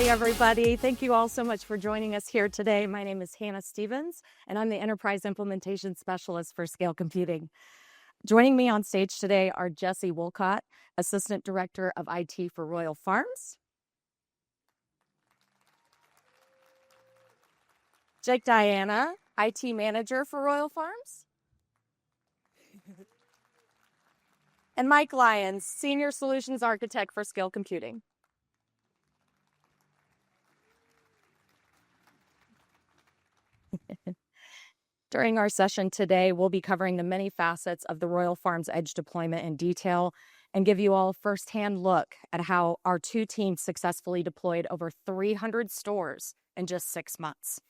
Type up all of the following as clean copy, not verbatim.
Hey, everybody. Thank you all so much for joining us here today. My name is Hannah Stevens, and I'm the Enterprise Implementation Specialist for Scale Computing. Joining me on stage today are Jesse Wolcott, Assistant Director of IT for Royal Farms, Jake Diana, IT Manager for Royal Farms, and Mike Lyons, Senior Solutions Architect for Scale Computing. During our session today, we'll be covering the many facets of the Royal Farms Edge deployment in detail and give you all a firsthand look at how our two teams successfully deployed over 300 stores in just 6 months.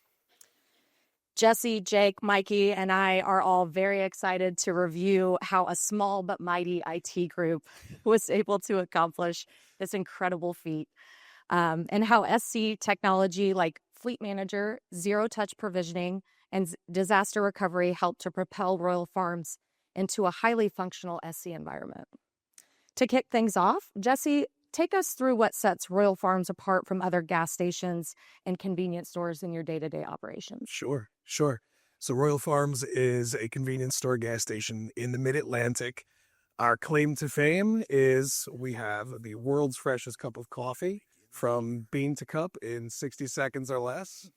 Jesse, Jake, Mikey, and I are all very excited to review how a small but mighty IT group was able to accomplish this incredible feat, and how SC technology like Fleet Manager, zero-touch provisioning, and disaster recovery helped to propel Royal Farms into a highly functional SC environment. To kick things off, Jesse, take us through what sets Royal Farms apart from other gas stations and convenience stores in your day-to-day operations. Sure. So Royal Farms is a convenience store gas station in the Mid-Atlantic. Our claim to fame is we have the world's freshest cup of coffee from bean to cup in 60 seconds or less.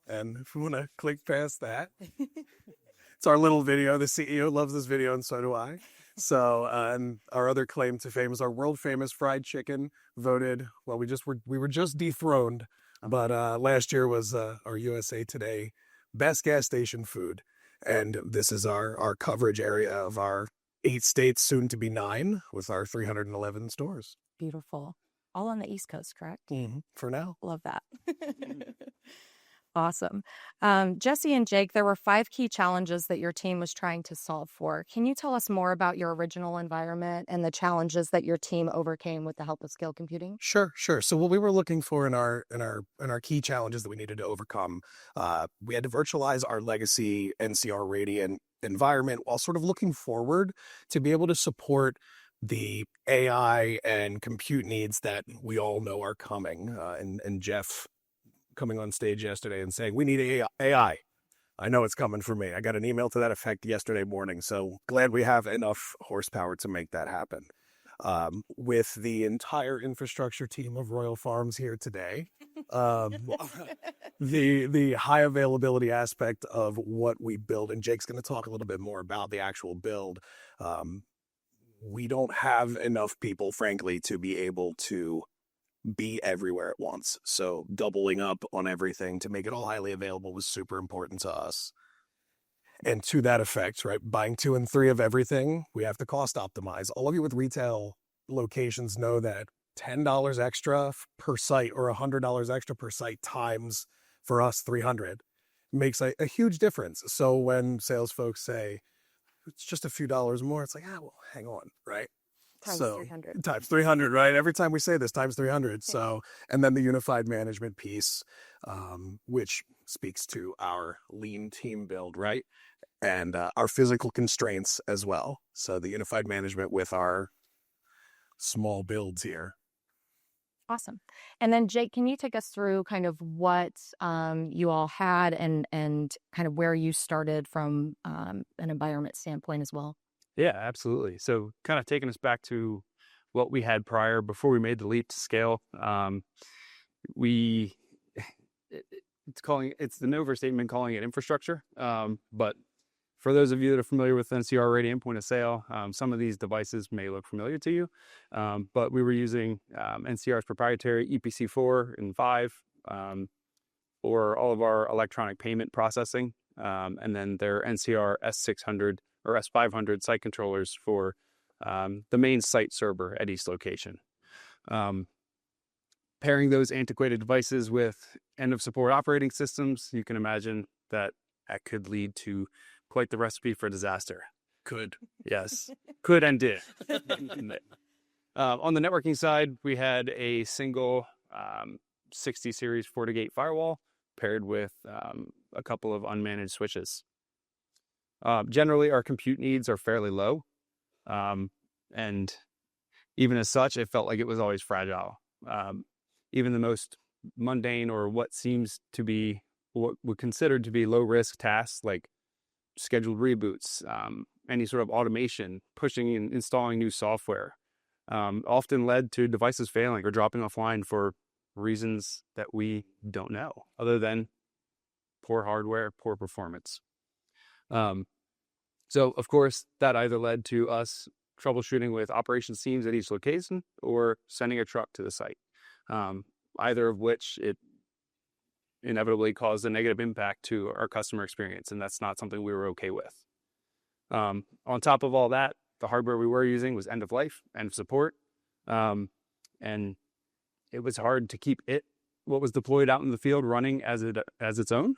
And if we want to click past that, it's our little video. The CEO loves this video, and so do I. So, and our other claim to fame is our world famous fried chicken, voted. Well, we were just dethroned, but last year was our USA Today best gas station food, and this is our coverage area of our 8 states, soon to be 9, with our 311 stores. Beautiful. All on the East Coast, correct? Mm-hmm. For now. Love that. Awesome. Jesse and Jake, there were 5 key challenges that your team was trying to solve for. Can you tell us more about your original environment and the challenges that your team overcame with the help of Scale Computing? Sure. So what we were looking for in our key challenges that we needed to overcome, we had to virtualize our legacy NCR Radiant environment while sort of looking forward to be able to support the AI and compute needs that we all know are coming. And Jeff coming on stage yesterday and saying, we need AI. I know it's coming for me. I got an email to that effect yesterday morning. So glad we have enough horsepower to make that happen. With the entire infrastructure team of Royal Farms here today, the high availability aspect of what we build, and Jake's going to talk a little bit more about the actual build. We don't have enough people, frankly, to be able to be everywhere at once. So doubling up on everything to make it all highly available was super important to us. And to that effect, right, buying 2 and 3 of everything, we have to cost optimize. All of you with retail locations know that $10 extra per site or $100 extra per site times, for us, 300 makes a huge difference. So when sales folks say it's just a few dollars more, it's like, well, hang on, right? Times 300. Times 300, right? Every time we say this, times 300. So, and then the unified management piece, which speaks to our lean team build, right? And our physical constraints as well. So the unified management with our small builds here. Awesome. And then Jake, can you take us through kind of what you all had and kind of where you started from an environment standpoint as well? Yeah, absolutely. So kind of taking us back to what we had prior before we made the leap to scale, it's the overstatement calling it infrastructure. But for those of you that are familiar with NCR Radiant point of sale, some of these devices may look familiar to you. But we were using NCR's proprietary EPC4 and 5 for all of our electronic payment processing, and then their NCR S600 or S500 site controllers for the main site server at each location. Pairing those antiquated devices with end-of-support operating systems, you can imagine that could lead to quite the recipe for disaster. Could. Yes, could and did. On the networking side, we had a single 60 series FortiGate firewall paired with a couple of unmanaged switches. Generally, our compute needs are fairly low, and even as such, it felt like it was always fragile. Even the most mundane or what seems to be what we consider to be low risk tasks like scheduled reboots, any sort of automation, pushing and installing new software, often led to devices failing or dropping offline for reasons that we don't know, other than poor hardware, poor performance. So, of course, that either led to us troubleshooting with operations teams at each location or sending a truck to the site, either of which it inevitably caused a negative impact to our customer experience, and that's not something we were okay with. On top of all that, the hardware we were using was end of life, end of support, and it was hard to keep what was deployed out in the field running as its own.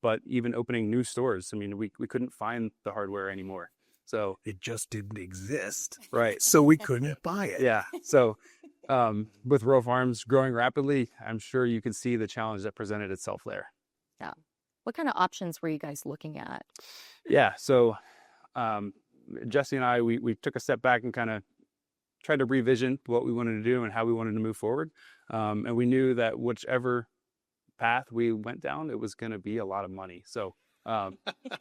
But even opening new stores, I mean, we couldn't find the hardware anymore. So It just didn't exist. right, So we couldn't buy it. yeah. So with Royal Farms growing rapidly, I'm sure you can see the challenge that presented itself there. Yeah. What kind of options were you guys looking at? Yeah. So Jesse and I, we took a step back and kind of tried to revision what we wanted to do and how we wanted to move forward. And we knew that whichever path we went down, it was going to be a lot of money. So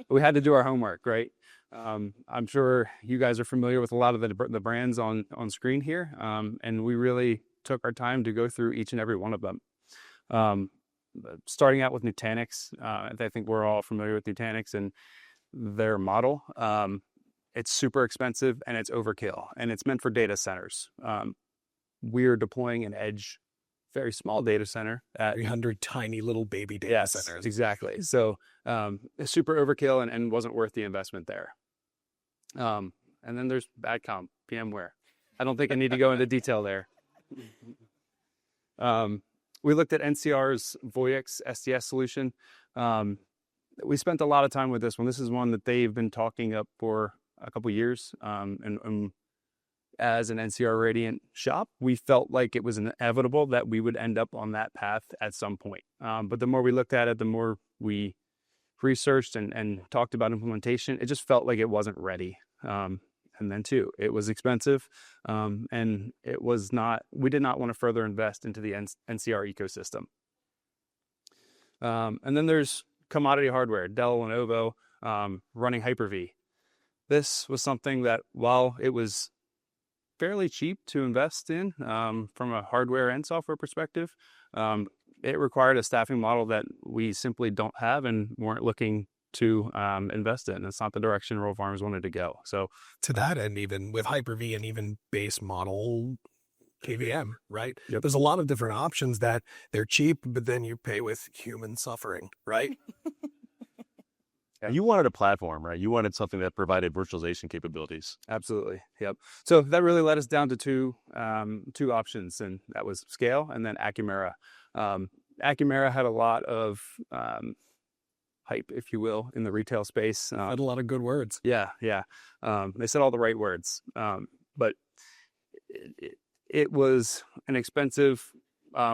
we had to do our homework, right? I'm sure you guys are familiar with a lot of the brands on screen here. And we really took our time to go through each and every one of them. Starting out with Nutanix, I think we're all familiar with Nutanix and their model. It's super expensive and it's overkill, and it's meant for data centers. We're deploying an edge, very small data center at 300 tiny little baby data centers. Exactly. So super overkill and wasn't worth the investment there. And then there's Badcom, VMware. I don't think I need to go into detail there. We looked at NCR's Voyix SDS solution. We spent a lot of time with this one. This is one that they've been talking up for a couple years. And as an NCR Radiant shop, we felt like it was inevitable that we would end up on that path at some point. But the more we looked at it, the more we researched and talked about implementation, it just felt like it wasn't ready. And then too, it was expensive, and we did not want to further invest into the NCR ecosystem. And then there's commodity hardware, Dell, Lenovo, running Hyper-V. This was something that, while it was fairly cheap to invest in from a hardware and software perspective, it required a staffing model that we simply don't have and weren't looking to invest in. It's not the direction Royal Farms wanted to go. So to that end, even with Hyper-V and even base model KVM, right? Yep. There's a lot of different options that they're cheap, but then you pay with human suffering, right? You wanted a platform, right? You wanted something that provided virtualization capabilities. absolutely, yep. So that really led us down to two options, and that was Scale and then Acumera. Acumera had a lot of hype, if you will, in the retail space. Had a lot of good words. Yeah. They said all the right words, but it was an expensive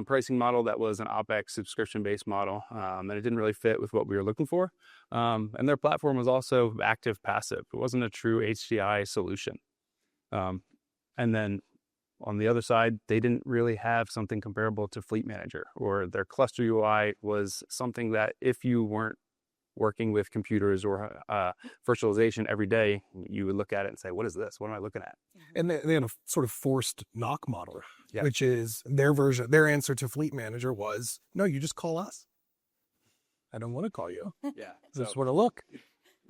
pricing model that was an OpEx subscription-based model, and it didn't really fit with what we were looking for. And their platform was also active-passive. It wasn't a true HCI solution. And then on the other side, they didn't really have something comparable to Fleet Manager, or their cluster UI was something that if you weren't working with computers or virtualization every day, you would look at it and say, what is this? What am I looking at? And they had a sort of forced knock model, Yeah. which is their answer to Fleet Manager was, no, you just call us. I don't want to call you. Yeah. I just want to look.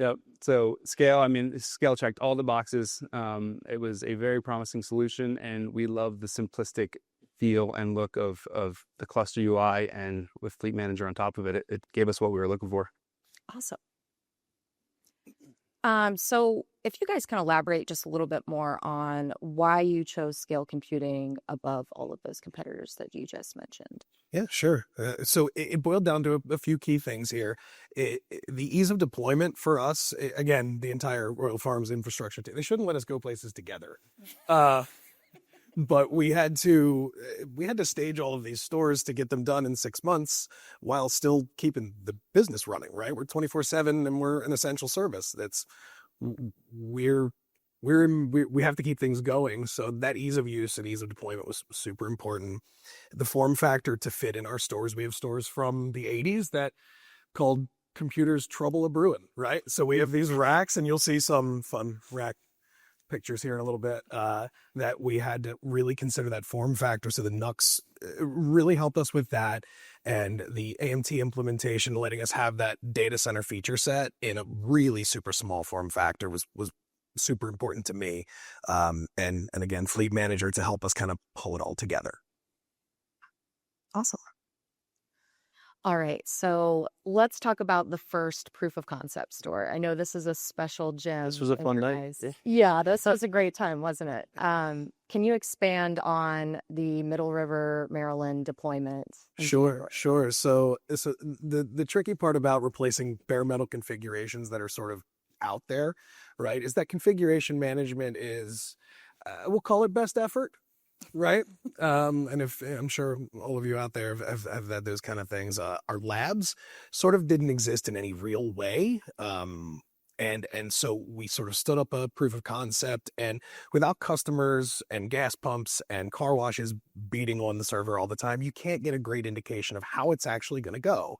Yep. So Scale checked all the boxes. It was a very promising solution, and we love the simplistic feel and look of the cluster UI, and with Fleet Manager on top of it, it gave us what we were looking for. Awesome. So if you guys can elaborate just a little bit more on why you chose Scale Computing above all of those competitors that you just mentioned. Yeah, sure. So it boiled down to a few key things here. The ease of deployment for us, again, the entire Royal Farms infrastructure, they shouldn't let us go places together. But we had to stage all of these stores to get them done in 6 months while still keeping the business running, right? We're 24/7 and we're an essential service. We're we have to keep things going. So that ease of use and ease of deployment was super important. The form factor to fit in our stores. We have stores from the 80s that called computers trouble a brewing, right? So we have these racks, and you'll see some fun rack pictures here in a little bit, that we had to really consider that form factor. So the Nux really helped us with that, and the AMT implementation, letting us have that data center feature set in a really super small form factor was super important to me. And again, Fleet Manager to help us kind of pull it all together. Awesome. All right, so let's talk about the first proof of concept store. I know this is a special gem. This was a in fun your night. guys'. Yeah. Yeah, this was a great time, wasn't it? Can you expand on the Middle River, Maryland deployment? Sure. So the tricky part about replacing bare metal configurations that are sort of out there, right, is that configuration management is, we'll call it best effort, right? And if I'm sure all of you out there have had those kind of things, our labs sort of didn't exist in any real way. And so we sort of stood up a proof of concept, and without customers and gas pumps and car washes beating on the server all the time, you can't get a great indication of how it's actually going to go.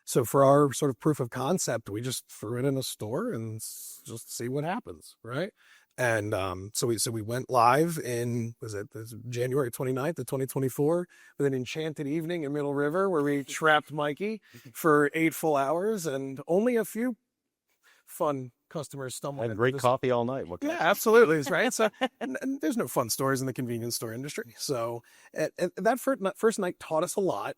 So for our sort of proof of concept, we just threw it in a store and just see what happens, right? And so we went live in, this January 29th of 2024 with an enchanted evening in Middle River where we trapped Mikey for 8 full hours, and only a few fun customers stumbled Had into great this. coffee all night. What can I Yeah, absolutely. That's right. So and there's no fun stories in the convenience store industry. So and that first night taught us a lot.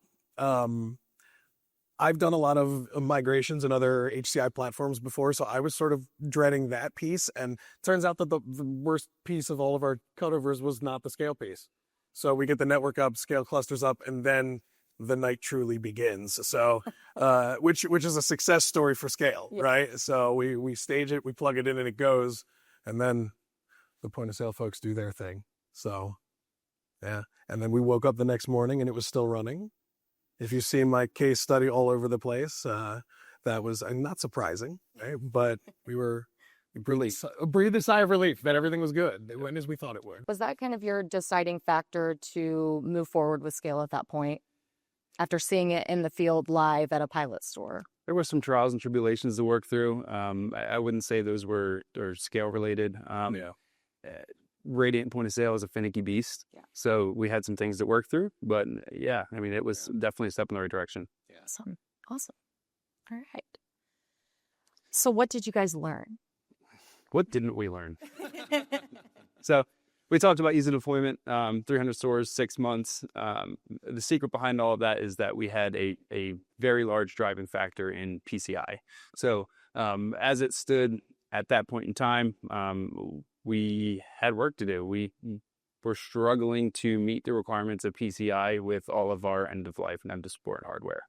I've done a lot of migrations and other HCI platforms before, so I was sort of dreading that piece. And turns out that the worst piece of all of our cutovers was not the scale piece. So we get the network up, scale clusters up, and then the night truly begins. So, which is a success story for scale, Yeah. right? So we stage it, we plug it in, and it goes, and then the point of sale folks do their thing. So, yeah, and then we woke up the next morning and it was still running. If you see my case study all over the place, that was not surprising, right? But we breathed a sigh of relief that everything was good. It went as we thought it would. Was that kind of your deciding factor to move forward with scale at that point, after seeing it in the field live at a pilot store? There were some trials and tribulations to work through. I wouldn't say those were scale related. Yeah. Radiant point of sale is a finicky beast. Yeah. So we had some things to work through, but yeah, I mean, it was definitely a step in the right direction. Awesome. All right. So what did you guys learn? What didn't we learn? So we talked about easy deployment, 300 stores, 6 months. The secret behind all of that is that we had a very large driving factor in PCI. So as it stood at that point in time, we had work to do. We were struggling to meet the requirements of PCI with all of our end of life and end of support hardware.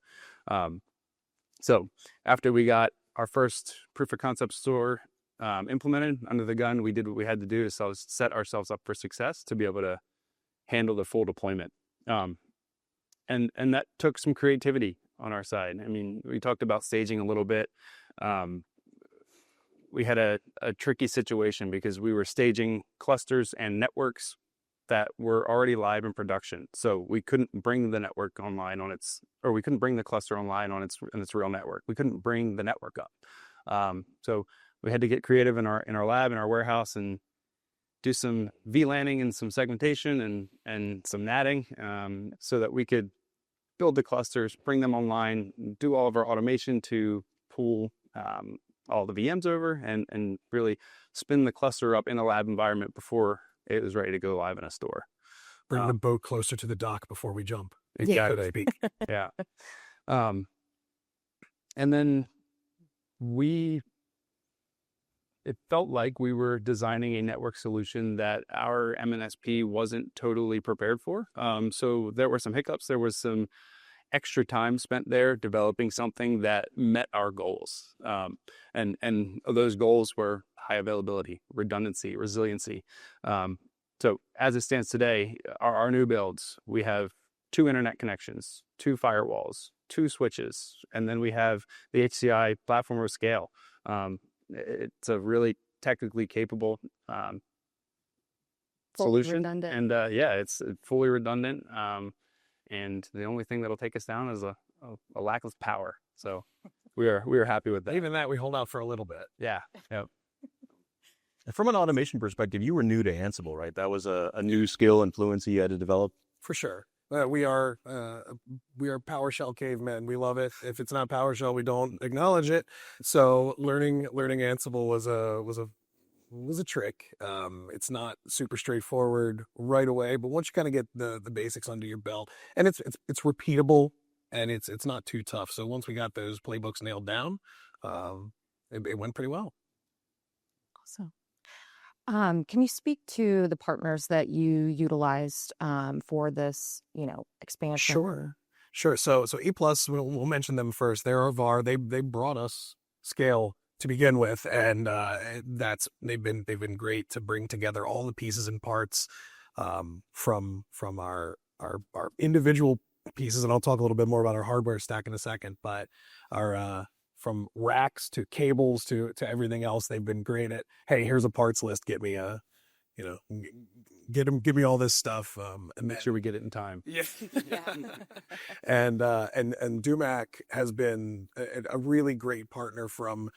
So after we got our first proof of concept store implemented under the gun, we did what we had to do to set ourselves up for success to be able to handle the full deployment. And that took some creativity on our side. I mean, we talked about staging a little bit. We had a tricky situation because we were staging clusters and networks that were already live in production. So we couldn't bring the network online we couldn't bring the cluster online on its real network. We couldn't bring the network up. So we had to get creative in our lab, in our warehouse, and do some VLANing and some segmentation and some natting, so that we could build the clusters, bring them online, do all of our automation to pull all the VMs over and really spin the cluster up in a lab environment before it was ready to go live in a store. Bring the boat closer to the dock before we jump. Exactly. Yeah. And then it felt like we were designing a network solution that our MNSP wasn't totally prepared for. So there were some hiccups. There was some extra time spent there developing something that met our goals. And those goals were high availability, redundancy, resiliency. So as it stands today, our new builds, we have 2 internet connections, 2 firewalls, 2 switches, and then we have the HCI platform of scale. It's a really technically capable Full solution. redundant. And yeah, it's fully redundant. And the only thing that'll take us down is a lack of power. So we are happy with that. Even that, we hold out for a little bit. Yeah. Yep. And from an automation perspective, you were new to Ansible, right? That was a new skill and fluency you had to develop. For sure. We are PowerShell cavemen. We love it. If it's not PowerShell, we don't acknowledge it. So learning Ansible was a trick. It's not super straightforward right away, but once you kind of get the basics under your belt, and it's repeatable, and it's not too tough. So once we got those playbooks nailed down, it went pretty well. Awesome. Can you speak to the partners that you utilized for this, expansion? Sure. So E Plus, we'll mention them first. They're our VAR. They brought us scale to begin with, and they've been great to bring together all the pieces and parts from our individual pieces, and I'll talk a little bit more about our hardware stack in a second. But our from racks to cables to everything else, they've been great at, hey, here's a parts list. Get me give me all this stuff, And make sure we get it in time. Yeah. and Dumac has been a really great partner, from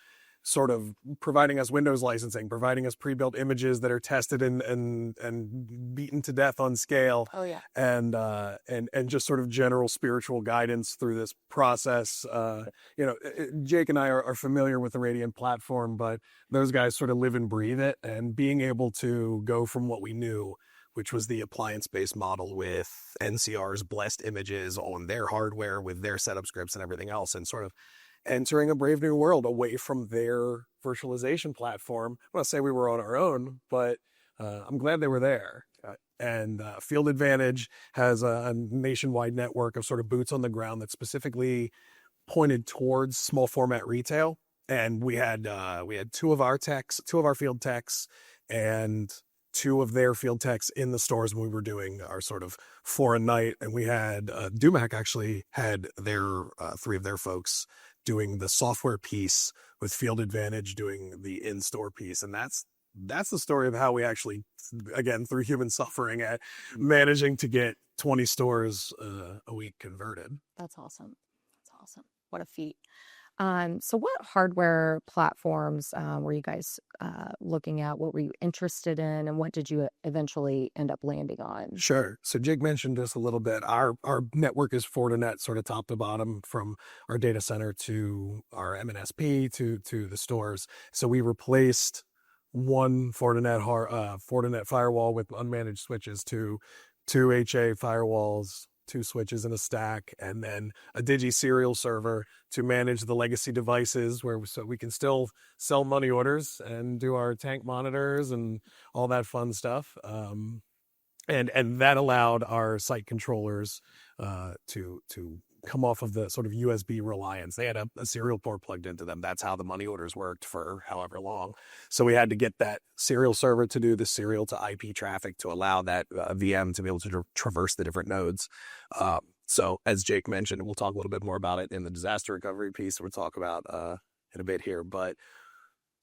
sort of providing us Windows licensing, providing us pre-built images that are tested and beaten to death on scale. Oh yeah. And just sort of general spiritual guidance through this process. Jake and I are familiar with the Radiant platform, but those guys sort of live and breathe it, and being able to go from what we knew, which was the appliance-based model with NCR's blessed images on their hardware with their setup scripts and everything else, and sort of entering a brave new world away from their virtualization platform. I want to say we were on our own, but I'm glad they were there. And Field Advantage has a nationwide network of sort of boots on the ground that's specifically pointed towards small format retail. And we had two of our field techs, and two of their field techs in the stores when we were doing our sort of 4 a night. And we had Dumac actually had their 3 of their folks doing the software piece, with Field Advantage doing the in-store piece. And that's the story of how we actually, again, through human suffering, at managing to get 20 stores a week converted. That's awesome. What a feat. So what hardware platforms were you guys looking at? What were you interested in, and what did you eventually end up landing on? Sure. So Jake mentioned this a little bit. Our network is Fortinet, sort of top to bottom, from our data center to our MNSP to the stores. So we replaced one Fortinet firewall with unmanaged switches to 2 HA firewalls, 2 switches in a stack, and then a Digi serial server to manage the legacy devices, so we can still sell money orders and do our tank monitors and all that fun stuff. And that allowed our site controllers to come off of the sort of USB reliance. They had a serial port plugged into them. That's how the money orders worked for however long. So we had to get that serial server to do the serial to IP traffic to allow that VM to be able to traverse the different nodes. So as Jake mentioned, we'll talk a little bit more about it in the disaster recovery piece we'll talk about in a bit here, but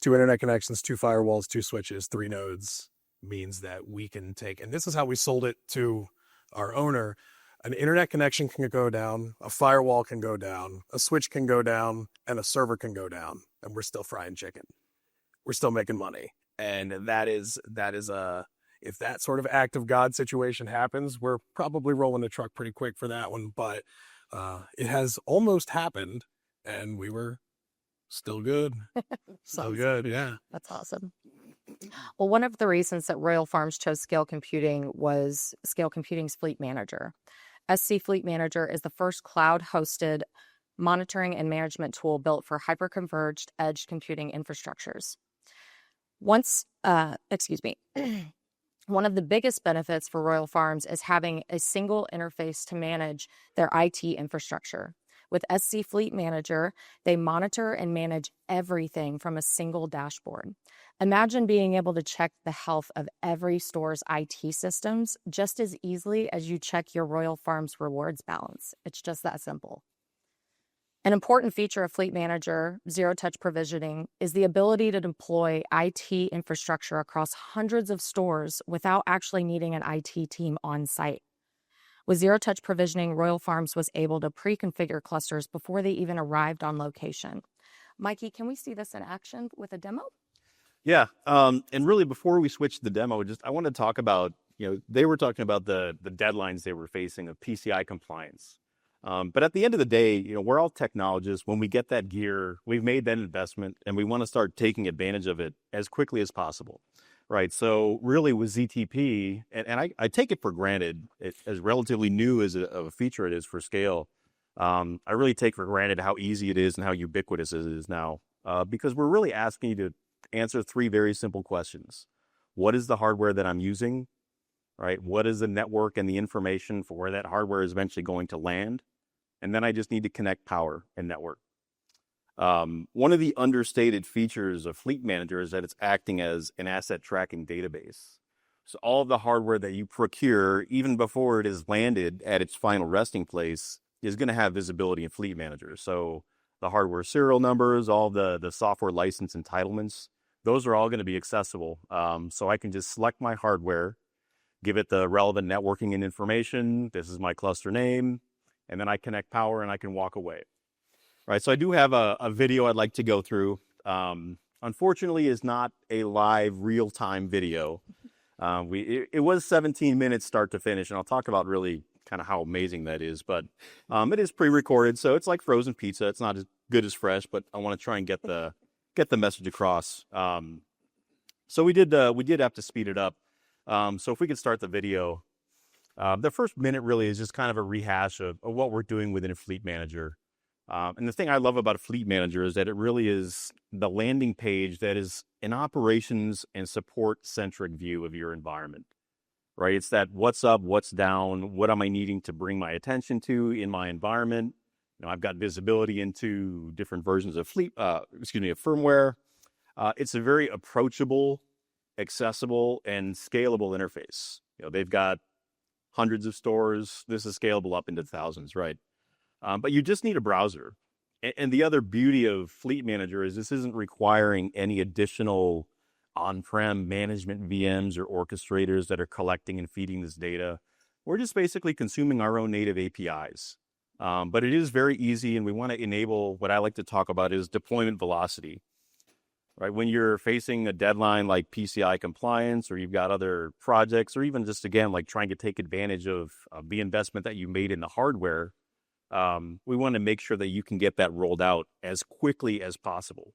2 internet connections, 2 firewalls, 2 switches, 3 nodes means that we can take, and this is how we sold it to our owner. An internet connection can go down, a firewall can go down, a switch can go down, and a server can go down, and we're still frying chicken. We're still making money. And that is if that sort of act of God situation happens, we're probably rolling the truck pretty quick for that one. But it has almost happened, and we were still good. Still good, yeah. That's awesome. Well, one of the reasons that Royal Farms chose Scale Computing was Scale Computing's Fleet Manager. SC Fleet Manager is the first cloud-hosted monitoring and management tool built for hyperconverged edge computing infrastructures. One of the biggest benefits for Royal Farms is having a single interface to manage their IT infrastructure. With SC Fleet Manager, they monitor and manage everything from a single dashboard. Imagine being able to check the health of every store's IT systems just as easily as you check your Royal Farms rewards balance. It's just that simple. An important feature of Fleet Manager, zero-touch provisioning, is the ability to deploy IT infrastructure across hundreds of stores without actually needing an IT team on site. With zero-touch provisioning, Royal Farms was able to pre-configure clusters before they even arrived on location. Mikey, can we see this in action with a demo? Yeah, and really before we switch to the demo, I want to talk about, they were talking about the deadlines they were facing of PCI compliance. But at the end of the day, we're all technologists. When we get that gear, we've made that investment, and we want to start taking advantage of it as quickly as possible, right? So really with ZTP, and I take it for granted, as relatively new of a feature it is for scale, I really take for granted how easy it is and how ubiquitous it is now, because we're really asking you to answer three very simple questions. What is the hardware that I'm using, right? What is the network and the information for where that hardware is eventually going to land? And then I just need to connect power and network. One of the understated features of Fleet Manager is that it's acting as an asset tracking database. So all of the hardware that you procure, even before it is landed at its final resting place, is going to have visibility in Fleet Manager. So the hardware serial numbers, all the software license entitlements, those are all going to be accessible. So I can just select my hardware, give it the relevant networking and information. This is my cluster name. And then I connect power and I can walk away. Right. So I do have a video I'd like to go through. Unfortunately, is not a live real-time video. It was 17 minutes start to finish, and I'll talk about really kind of how amazing that is. But it is pre-recorded, so it's like frozen pizza. It's not as good as fresh, but I want to try and get the message across. So we did have to speed it up. So if we could start the video. The first minute really is just kind of a rehash of what we're doing within a Fleet Manager. And the thing I love about a Fleet Manager is that it really is the landing page that is an operations and support-centric view of your environment, right? It's that what's up, what's down, what am I needing to bring my attention to in my environment? I've got visibility into different versions of firmware. It's a very approachable, accessible, and scalable interface. They've got hundreds of stores. This is scalable up into thousands, right? But you just need a browser. And the other beauty of Fleet Manager is this isn't requiring any additional on-prem management VMs or orchestrators that are collecting and feeding this data. We're just basically consuming our own native APIs. But it is very easy, and we want to enable what I like to talk about is deployment velocity. Right, when you're facing a deadline like PCI compliance, or you've got other projects, or even just, again, like trying to take advantage of the investment that you made in the hardware, we want to make sure that you can get that rolled out as quickly as possible.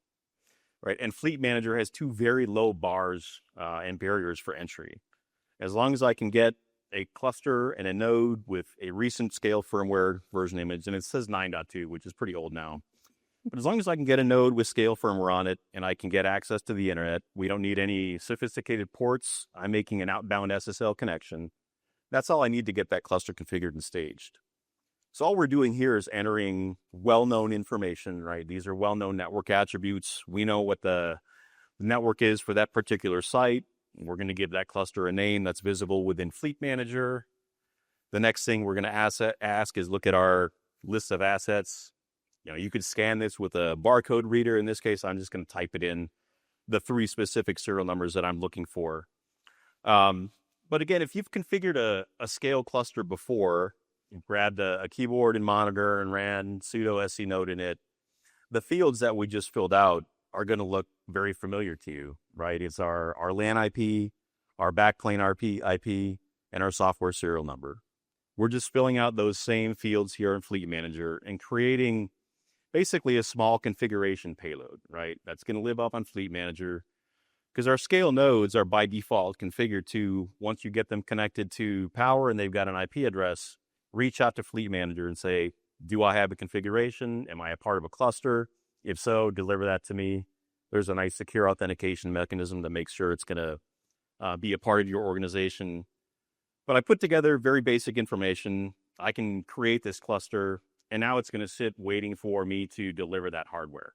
Right, and Fleet Manager has two very low bars and barriers for entry. As long as I can get a cluster and a node with a recent scale firmware version image, and it says 9.2, which is pretty old now. But as long as I can get a node with scale firmware on it and I can get access to the internet, we don't need any sophisticated ports. I'm making an outbound SSL connection. That's all I need to get that cluster configured and staged. So all we're doing here is entering well-known information, right? These are well-known network attributes. We know what the network is for that particular site. We're going to give that cluster a name that's visible within Fleet Manager. The next thing we're going to ask is look at our list of assets. You could scan this with a barcode reader. In this case, I'm just going to type it in, the three specific serial numbers that I'm looking for. But again, if you've configured a scale cluster before, you grabbed a keyboard and monitor and ran sudo scnode in it, the fields that we just filled out are going to look very familiar to you, right? It's our LAN IP, our backplane IP, and our software serial number. We're just filling out those same fields here in Fleet Manager and creating basically a small configuration payload, right? That's going to live up on Fleet Manager because our scale nodes are by default configured to, once you get them connected to power and they've got an IP address, reach out to Fleet Manager and say, do I have a configuration? Am I a part of a cluster? If so, deliver that to me. There's a nice secure authentication mechanism that makes sure it's going to be a part of your organization. But I put together very basic information. I can create this cluster, and now it's going to sit waiting for me to deliver that hardware.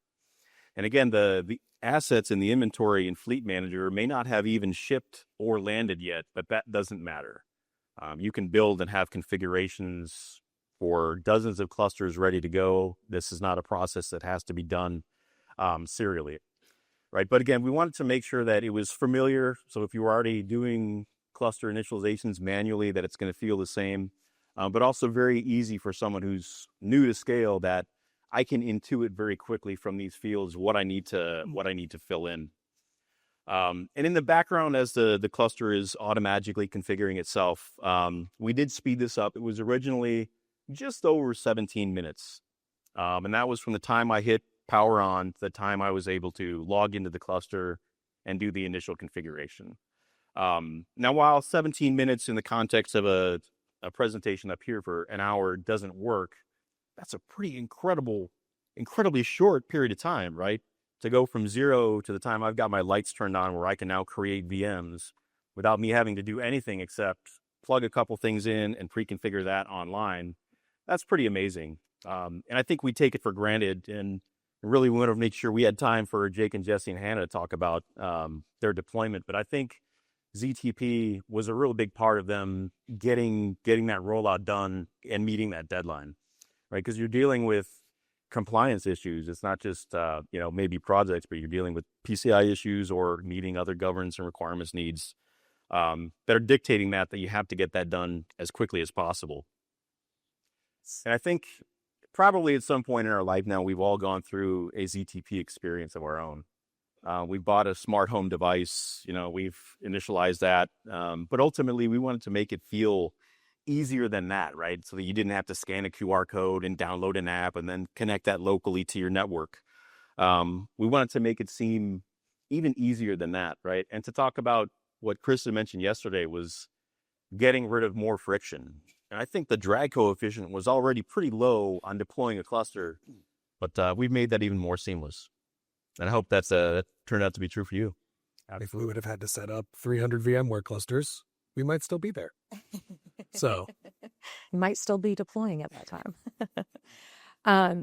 And again, the assets in the inventory in Fleet Manager may not have even shipped or landed yet, but that doesn't matter. You can build and have configurations for dozens of clusters ready to go. This is not a process that has to be done serially, right? But again, we wanted to make sure that it was familiar. So if you were already doing cluster initializations manually, that it's going to feel the same, but also very easy for someone who's new to scale, that I can intuit very quickly from these fields what I need to fill in. And in the background, as the cluster is automatically configuring itself, we did speed this up. It was originally just over 17 minutes. And that was from the time I hit power on to the time I was able to log into the cluster and do the initial configuration. Now, while 17 minutes in the context of a presentation up here for an hour doesn't work, that's a pretty incredibly short period of time, right? To go from 0 to the time I've got my lights turned on where I can now create VMs without me having to do anything except plug a couple things in and pre-configure that online. That's pretty amazing. And I think we take it for granted, and really want to make sure we had time for Jake and Jesse and Hannah to talk about their deployment. But I think ZTP was a real big part of them getting that rollout done and meeting that deadline, right? Because you're dealing with compliance issues. It's not just maybe projects, but you're dealing with PCI issues or meeting other governance and requirements needs that are dictating that you have to get that done as quickly as possible. And I think probably at some point in our life now, we've all gone through a ZTP experience of our own. We bought a smart home device, we've initialized that, but ultimately we wanted to make it feel easier than that, right? So that you didn't have to scan a QR code and download an app and then connect that locally to your network. We wanted to make it seem even easier than that, right? And to talk about what Kristen mentioned yesterday was getting rid of more friction. And I think the drag coefficient was already pretty low on deploying a cluster, but we've made that even more seamless. And I hope that turned out to be true for you. If we would have had to set up 300 VMware clusters, we might still be there. So You might still be deploying at that time.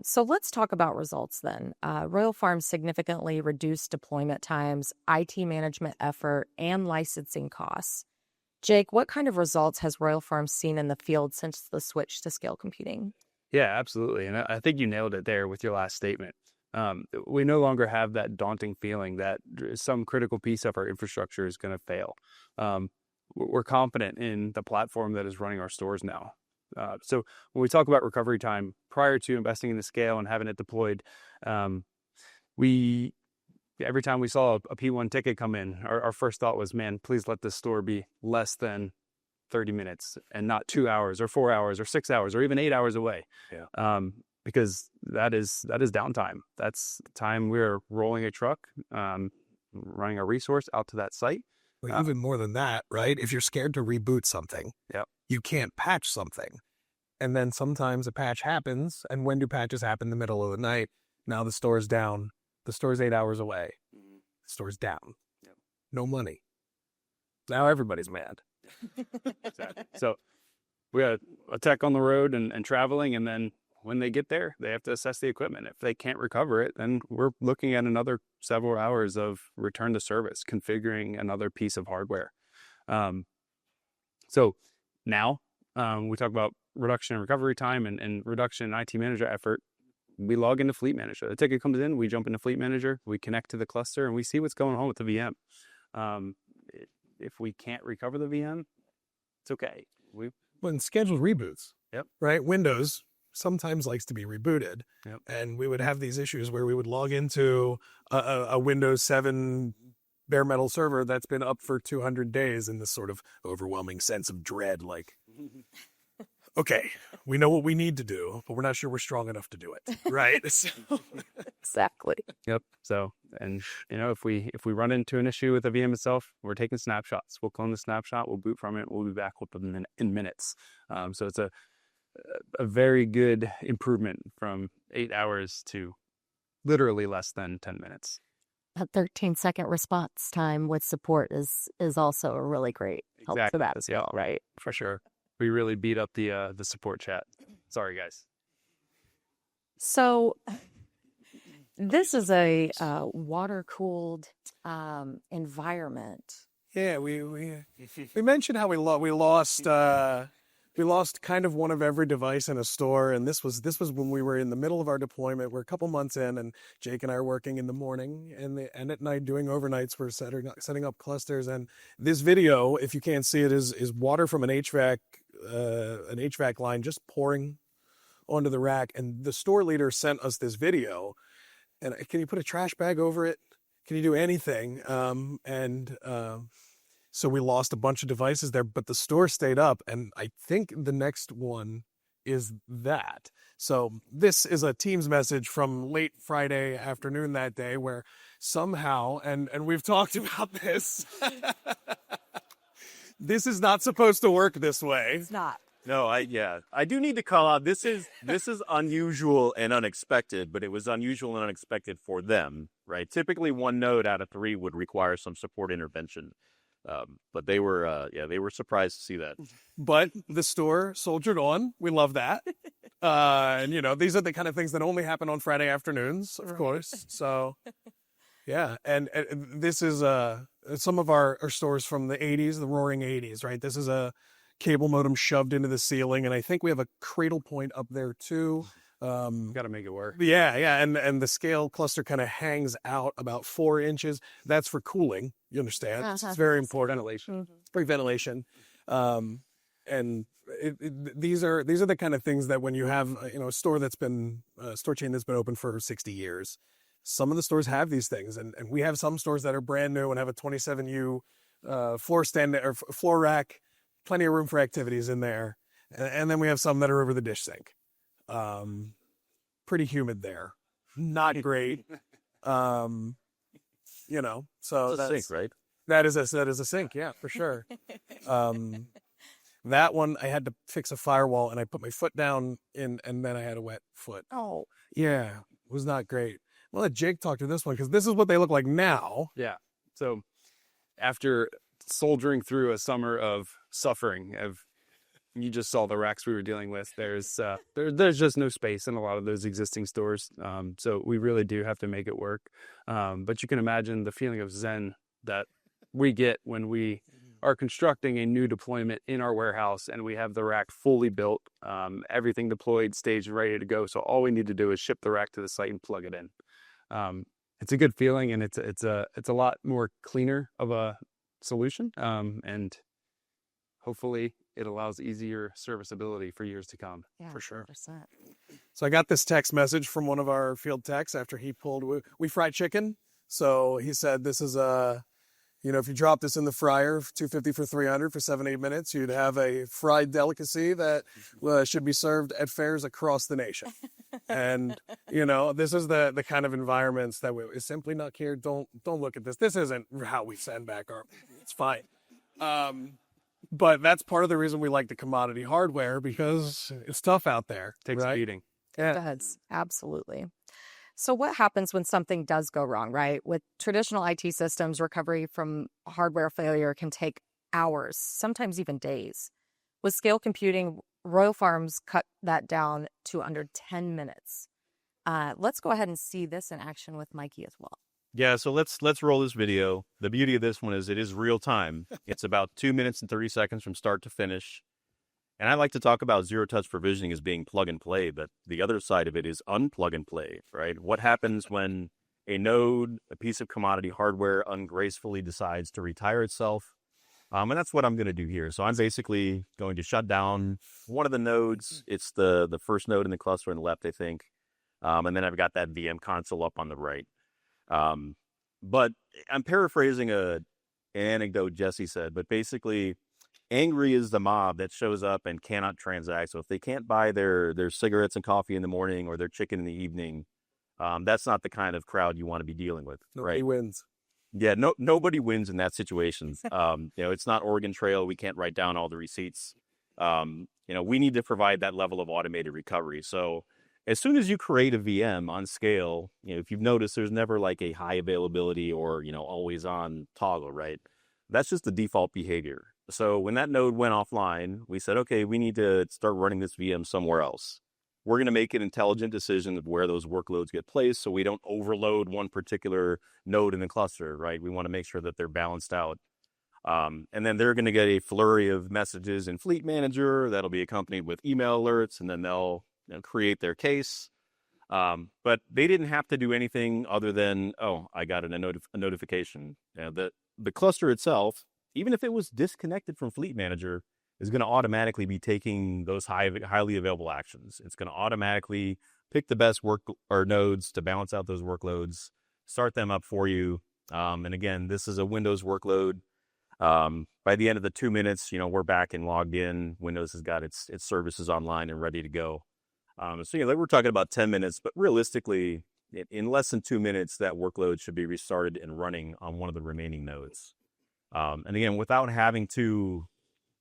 So let's talk about results then. Royal Farms significantly reduced deployment times, IT management effort, and licensing costs. Jake, what kind of results has Royal Farms seen in the field since the switch to scale computing? Yeah, absolutely. And I think you nailed it there with your last statement. We no longer have that daunting feeling that some critical piece of our infrastructure is going to fail. We're confident in the platform that is running our stores now. So when we talk about recovery time, prior to investing in the scale and having it deployed, every time we saw a P1 ticket come in, our first thought was, man, please let this store be less than 30 minutes and not 2 hours or 4 hours or 6 hours or even 8 hours away. Yeah. Because that is downtime. That's time we're rolling a truck, running a resource out to that site. Well, even more than that, right? If you're scared to reboot something, you can't patch something. And then sometimes a patch happens, and when do patches happen? In the middle of the night. Now the store's down. The store's 8 hours away. The store's down. No money. Now everybody's mad. Exactly. So we got a tech on the road and traveling, and then when they get there, they have to assess the equipment. If they can't recover it, then we're looking at another several hours of return to service, configuring another piece of hardware. So now we talk about reduction in recovery time and reduction in IT manager effort. We log into Fleet Manager. The ticket comes in, we jump into Fleet Manager, we connect to the cluster, and we see what's going on with the VM. If we can't recover the VM, it's okay. When scheduled reboots, right? Windows sometimes likes to be rebooted. And we would have these issues where we would log into a Windows 7 bare metal server that's been up for 200 days in this sort of overwhelming sense of dread, like, okay, we know what we need to do, but we're not sure we're strong enough to do it, right? Exactly. Yep. So, and if we run into an issue with the VM itself, we're taking snapshots. We'll clone the snapshot, we'll boot from it, we'll be back in minutes. So it's a very good improvement from 8 hours to literally less than 10 minutes. A 13-second response time with support is also a really great help for that as well, right? For sure. We really beat up the support chat. Sorry, guys. So this is a water-cooled environment. Yeah, we mentioned how we lost we lost kind of one of every device in a store, and this was when we were in the middle of our deployment. We're a couple months in, and Jake and I are working in the morning and at night doing overnights. We're setting up clusters, and this video, if you can't see it, is water from an HVAC line just pouring onto the rack. And the store leader sent us this video, and can you put a trash bag over it? Can you do anything? So we lost a bunch of devices there, but the store stayed up, and I think the next one is that. So this is a Teams message from late Friday afternoon that day where somehow, and we've talked about this, this is not supposed to work this way. It's not. No, I do need to call out, this is unusual and unexpected, but it was unusual and unexpected for them, right? Typically 1 node out of 3 would require some support intervention. But they were surprised to see that. But the store soldiered on. We love that. And these are the kind of things that only happen on Friday afternoons, of course. So, yeah. And this is some of our stores from the 80s, the roaring 80s, right? This is a cable modem shoved into the ceiling, and I think we have a cradle point up there too. Got to make it work. Yeah, and the scale cluster kind of hangs out about 4 inches. That's for cooling. You understand? It's very important. Ventilation. For ventilation. And these are the kind of things that when you have a store that's been store chain that's been open for 60 years, some of the stores have these things, and we have some stores that are brand new and have a 27U floor stand or floor rack, plenty of room for activities in there, and then we have some that are over the dish sink. Pretty humid there, not great. So It's a sink, right? that is a sink, yeah, for sure. That one I had to fix a firewall, and I put my foot down and then I had a wet foot. Oh, Yeah, it was not great. Well, let Jake talk to this one because this is what they look like now. Yeah. So after soldiering through a summer of suffering, you just saw the racks we were dealing with. There's just no space in a lot of those existing stores. So we really do have to make it work. But you can imagine the feeling of zen that we get when we are constructing a new deployment in our warehouse and we have the rack fully built, everything deployed, staged, and ready to go. So all we need to do is ship the rack to the site and plug it in. It's a good feeling, and it's a lot more cleaner of a solution. And hopefully it allows easier serviceability for years to come. yeah, For sure. 100%. So I got this text message from one of our field techs after he pulled. We fry chicken, so he said this is if you drop this in the fryer, 250 for 300 for 7-8 minutes, you'd have a fried delicacy that should be served at fairs across the nation. And this is the kind of environments that we simply not here. Don't look at this. This isn't how we send back our. It's fine. But that's part of the reason we like the commodity hardware, because it's tough out there. Takes right? beating. It does. Absolutely. So what happens when something does go wrong, right? With traditional IT systems, recovery from hardware failure can take hours, sometimes even days. With scale computing, Royal Farms cut that down to under 10 minutes. Let's go ahead and see this in action with Mikey as well. Yeah, so let's roll this video. The beauty of this one is it is real time. It's about 2 minutes and 30 seconds from start to finish. And I like to talk about zero-touch provisioning as being plug and play, but the other side of it is unplug and play, right? What happens when a node, a piece of commodity hardware, ungracefully decides to retire itself? And that's what I'm going to do here. So I'm basically going to shut down one of the nodes. It's the first node in the cluster on the left, I think. And then I've got that VM console up on the right. But I'm paraphrasing an anecdote Jesse said, but basically, angry is the mob that shows up and cannot transact. So if they can't buy their cigarettes and coffee in the morning or their chicken in the evening, that's not the kind of crowd you want to be dealing with. Nobody wins. Yeah, nobody wins in that situation. It's not Oregon Trail. We can't write down all the receipts. We need to provide that level of automated recovery. So as soon as you create a VM on scale, if you've noticed, there's never like a high availability or, always on toggle, right? That's just the default behavior. So when that node went offline, we said, okay, we need to start running this VM somewhere else. We're going to make an intelligent decision of where those workloads get placed so we don't overload one particular node in the cluster, right? We want to make sure that they're balanced out. And then they're going to get a flurry of messages in Fleet Manager that'll be accompanied with email alerts, and then they'll create their case. But they didn't have to do anything other than, oh, I got a notification. The cluster itself, even if it was disconnected from Fleet Manager, is going to automatically be taking those highly available actions. It's going to automatically pick the best work or nodes to balance out those workloads, start them up for you. And again, this is a Windows workload. By the end of the 2 minutes, we're back and logged in. Windows has got its services online and ready to go. So we're talking about 10 minutes, but realistically, in less than 2 minutes, that workload should be restarted and running on one of the remaining nodes. And again, without having to,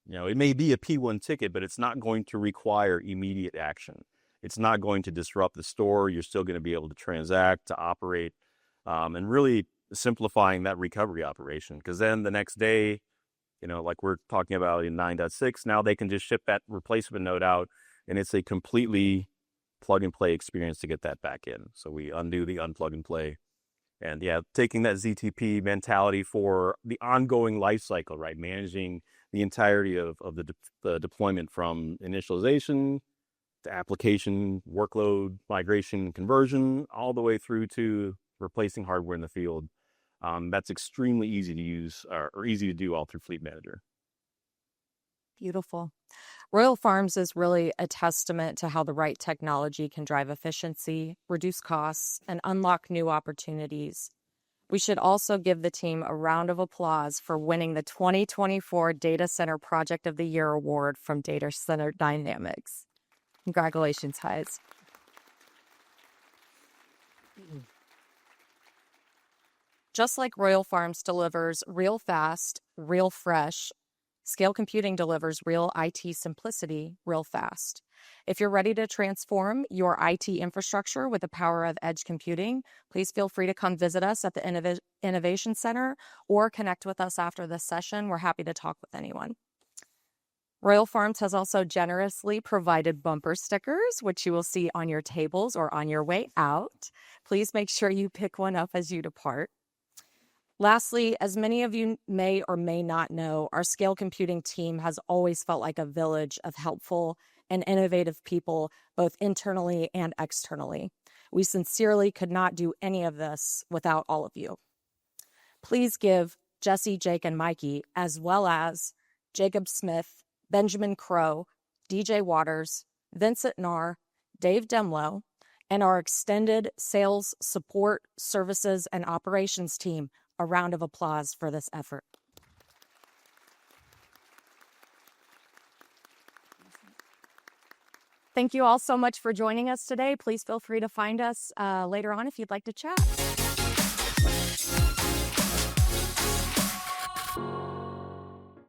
it may be a P1 ticket, but it's not going to require immediate action. It's not going to disrupt the store. You're still going to be able to transact, to operate, and really simplifying that recovery operation. Because then the next day, like we're talking about in 9.6, now they can just ship that replacement node out, and it's a completely plug and play experience to get that back in. So we undo the unplug and play. And taking that ZTP mentality for the ongoing life cycle, right? Managing the entirety of the deployment from initialization to application, workload, migration, conversion, all the way through to replacing hardware in the field. That's extremely easy to use or easy to do all through Fleet Manager. Beautiful. Royal Farms is really a testament to how the right technology can drive efficiency, reduce costs, and unlock new opportunities. We should also give the team a round of applause for winning the 2024 Data Center Project of the Year award from Data Center Dynamics. Congratulations, Heiz. Just like Royal Farms delivers real fast, real fresh, Scale Computing delivers real IT simplicity real fast. If you're ready to transform your IT infrastructure with the power of edge computing, please feel free to come visit us at the Innovation Center or connect with us after this session. We're happy to talk with anyone. Royal Farms has also generously provided bumper stickers, which you will see on your tables or on your way out. Please make sure you pick one up as you depart. Lastly, as many of you may or may not know, our Scale Computing team has always felt like a village of helpful and innovative people, both internally and externally. We sincerely could not do any of this without all of you. Please give Jesse, Jake, and Mikey, as well as Jacob Smith, Benjamin Crow, DJ Waters, Vincent Narr, Dave Demlow, and our extended sales, support, services, and operations team a round of applause for this effort. Thank you all so much for joining us today. Please feel free to find us later on if you'd like to chat.